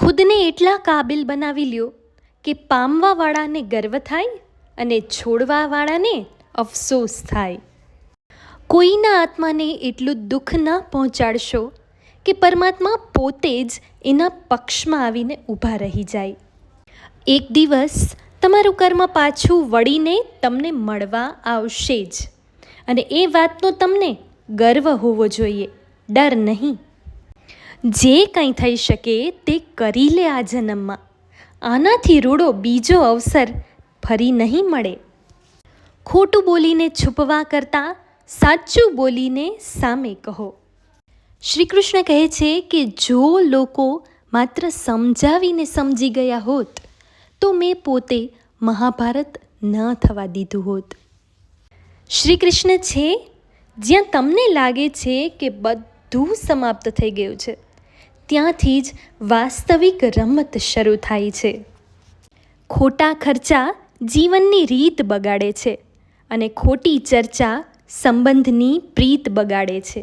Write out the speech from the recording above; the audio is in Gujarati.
ખુદને એટલા કાબિલ બનાવી લ્યો કે પામવાવાળાને ગર્વ થાય અને છોડવાવાળાને અફસોસ થાય. કોઈના આત્માને એટલું દુઃખ ન પહોંચાડશો કે પરમાત્મા પોતે જ એના પક્ષમાં આવીને ઊભા રહી જાય. એક દિવસ તમારું કર્મ પાછું વળીને તમને મળવા આવશે જ, અને એ વાતનો તમને ગર્વ હોવો જોઈએ, ડર નહીં. જે કંઈ થઈ શકે તે કરી લે આ જન્મમાં. આનાથી રૂડો બીજો અવસર ફરી નહીં મળે. ખોટું બોલીને છુપવા કરતાં સાચું બોલીને સામે કહો. શ્રી કૃષ્ણ કહે છે કે જો લોકો માત્ર સમજાવીને સમજી ગયા હોત તો મેં પોતે મહાભારત ન થવા દીધું હોત. શ્રી કૃષ્ણ છે જ્યાં તમને લાગે છે કે બધું સમાપ્ત થઈ ગયું છે, ત્યાંથી જ વાસ્તવિક રમત શરૂ થાય છે. ખોટા ખર્ચા જીવનની રીત બગાડે છે અને ખોટી ચર્ચા સંબંધની પ્રીત બગાડે છે.